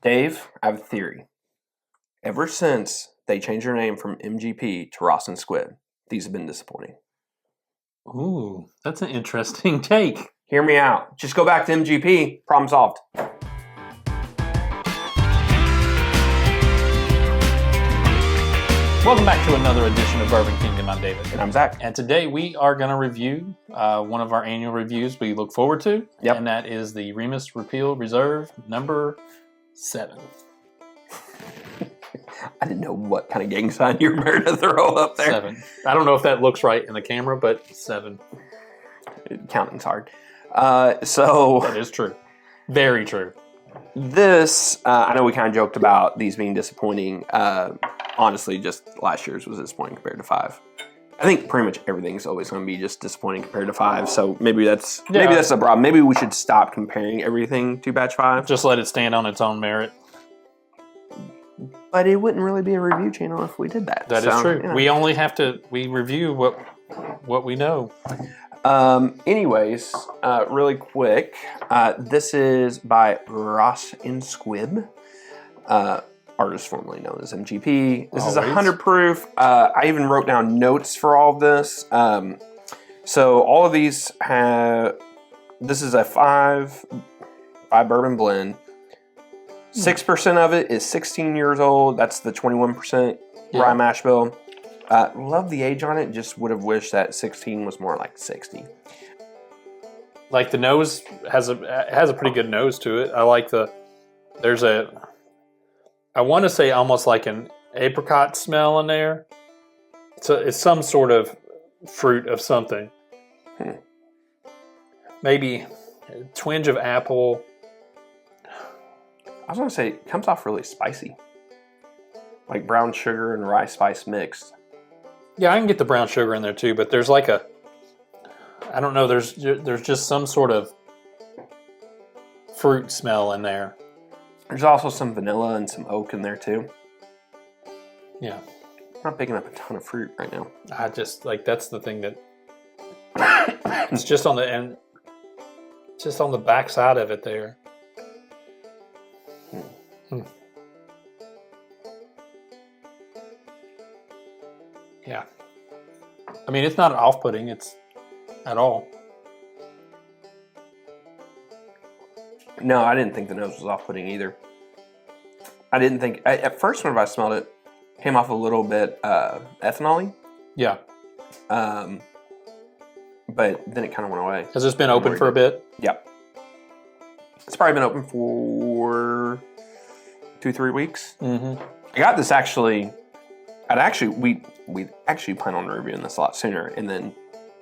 Dave, I have a theory. Ever since they changed their name from MGP to Ross and Squib, these have been disappointing. Ooh, that's an interesting take. Hear me out. Just go back to MGP. Problem solved. Welcome back to another edition of Bourbon Kingdom. I'm David. And I'm Zach. And today we are going to review one of our annual reviews we look forward to. Yep. And that is the Remus Repeal Reserve number 7. I didn't know what kind of gang sign you were about to throw up there. 7. I don't know if that looks right in the camera, but 7. Counting's hard. So that is true. Very true. This, I know we kind of joked about these being disappointing. Honestly, just last year's was disappointing compared to 5. I think pretty much everything's always going to be just disappointing compared to 5. So maybe that's the problem. Maybe we should stop comparing everything to batch 5. Just let it stand on its own merit. But it wouldn't really be a review channel if we did that. That is true. Yeah. We only have to review what we know. Anyways, really quick, this is by Ross and Squib, artist formerly known as MGP. This is 100 proof. I even wrote down notes for all of this. So all of these have, this is a 5 bourbon blend. 6% of it is 16 years old. That's the 21% rye mash bill. Love the age on it. Just would have wished that 16 was more like 60. Like the nose has a pretty good nose to it. I like I want to say almost like an apricot smell in there. It's some sort of fruit of something. Maybe a twinge of apple. I was going to say, it comes off really spicy. Like brown sugar and rye spice mixed. Yeah, I can get the brown sugar in there too, but there's like I don't know, there's just some sort of fruit smell in there. There's also some vanilla and some oak in there too. Yeah. I'm not picking up a ton of fruit right now. I just, like, that's the thing that, it's just on the end, just on the back side of it there. Yeah. I mean, it's not off-putting, it's at all. No, I didn't think the nose was off-putting either. I didn't think, at first whenever I smelled it, came off a little bit ethanol-y. Yeah. But then it kind of went away. Has this been open for a bit? Yep. It's probably been open for 2-3 weeks. Mm-hmm. I got this actually, we actually plan on reviewing this a lot sooner, and then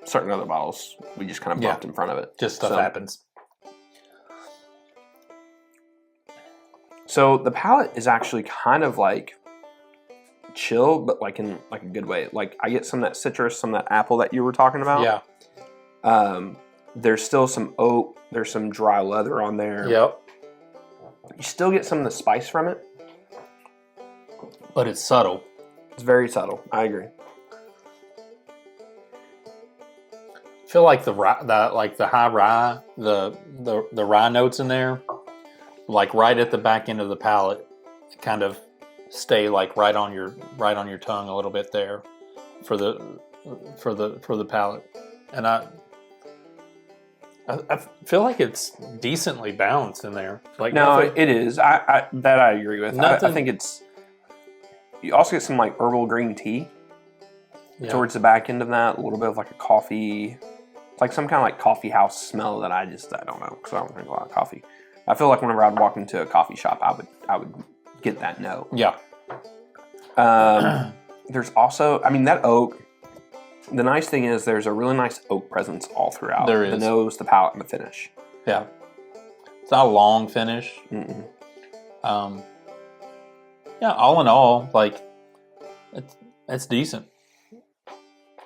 certain other bottles, we just kind of bumped in front of it. Just stuff happens. So the palate is actually kind of like chill, but like in like a good way. Like I get some of that citrus, some of that apple that you were talking about. Yeah. There's still some oak. There's some dry leather on there. Yep. You still get some of the spice from it, but it's subtle. It's very subtle. I agree. I feel like the high rye, the rye notes in there, like right at the back end of the palate, kind of stay like right on your tongue a little bit there, for the palate, and I feel like it's decently balanced in there. Like it is. I agree with. I think it's. You also get some like herbal green tea towards the back end of that. A little bit of like a coffee. It's like some kind of like coffee house smell that I don't know, because I don't drink a lot of coffee. I feel like whenever I'd walk into a coffee shop, I would get that note. Yeah. There's also, I mean, that oak. The nice thing is there's a really nice oak presence all throughout. There is. The nose, the palate, and the finish. Yeah. It's not a long finish. Mm-mm. Yeah, all in all, like, it's decent.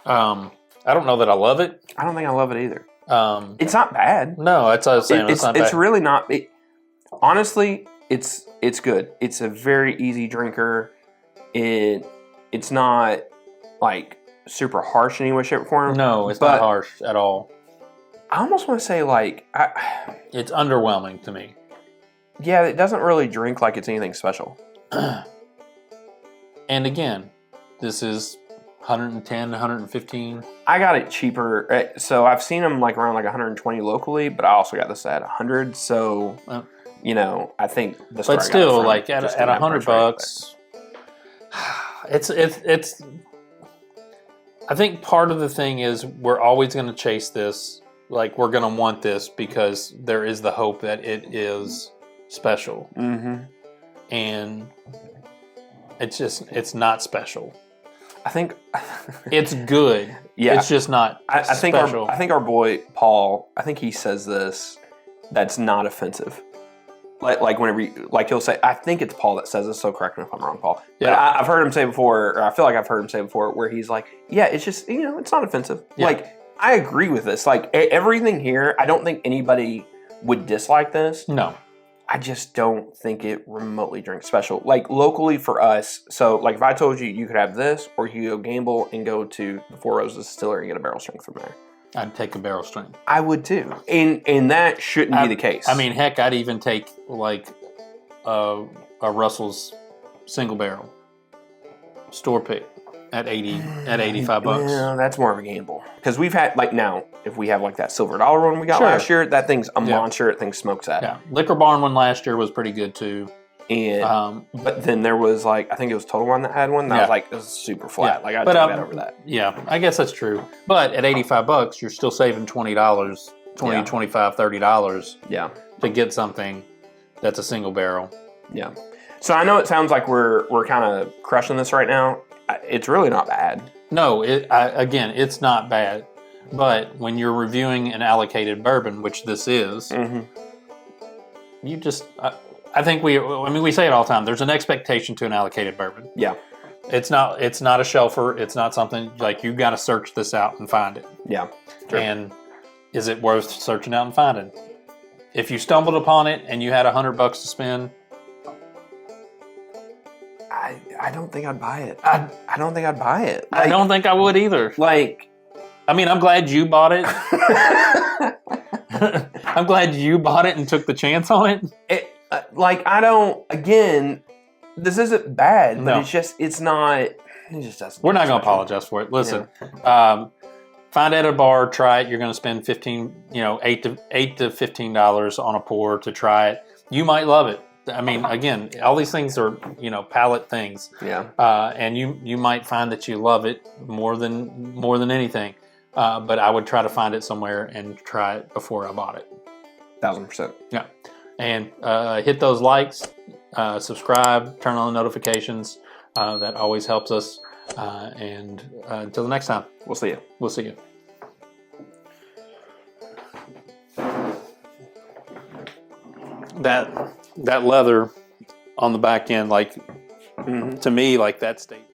I don't know that I love it. I don't think I love it either. It's not bad. No, that's what I was saying. It's not bad. It's really not. Honestly, it's good. It's a very easy drinker. It's not like super harsh in any way, shape, or form. No, it's not harsh at all. I almost want to say like it's underwhelming to me. Yeah, it doesn't really drink like it's anything special. And again, this is 110, 115. I got it cheaper. So I've seen them like around like 120 locally, but I also got this at 100. So, I think this. But still, like at $100, it's. I think part of the thing is we're always going to chase this. Like we're going to want this because there is the hope that it is special. Mm-hmm. And it's not special. I think it's good. Yeah, it's just not special. I think our boy Paul. I think he says this. That's not offensive. Like whenever he'll say, I think it's Paul that says this. So correct me if I'm wrong, Paul. Yeah. But I've heard him say before, or I feel like I've heard him say before, where he's like, yeah, it's just it's not offensive. Yeah. Like I agree with this. Like everything here, I don't think anybody would dislike this. No. I just don't think it remotely drinks special. Like locally for us, so like if I told you could have this, or you go gamble and go to the Four Roses Distillery and get a barrel strength from there. I'd take a barrel strength. I would too, and that shouldn't be the case. I mean, heck, I'd even take like a Russell's single barrel store pick at $85. Yeah, that's more of a gamble because we've had now if we have like that $silver one we got last year, that thing's a monster. That thing smokes at. Yeah, Liquor Barn one last year was pretty good too. And but then there was I think it was Total Wine that had one that was it was super flat. Yeah. Like I'd take that over that. Yeah, I guess that's true. But at $85, you're still saving $20, $20, $25, $30. Yeah, to get something that's a single barrel. Yeah. So I know it sounds like we're kind of crushing this right now. It's really not bad. No, again, it's not bad. But when you're reviewing an allocated bourbon, which this is, you just. I think we say it all the time. There's an expectation to an allocated bourbon. Yeah. It's not a shelfer. It's not something like you've got to search this out and find it. Yeah. True. And is it worth searching out and finding? If you stumbled upon it and you had $100 to spend, I don't think I'd buy it. I don't think I'd buy it. I don't think I would either. I mean, I'm glad you bought it. I'm glad you bought it and took the chance on it. I don't, again, this isn't bad, but it's not, it just doesn't. We're not going to apologize for it. Listen, find it at a bar, try it. You're going to spend $8 to $15 on a pour to try it. You might love it. I mean, again, all these things are, palate things. Yeah. And you might find that you love it more than anything. But I would try to find it somewhere and try it before I bought it. 1,000%. Yeah. And hit those likes, subscribe, turn on the notifications. That always helps us. And until the next time, we'll see you. We'll see you. That leather on the back end, to me, that state.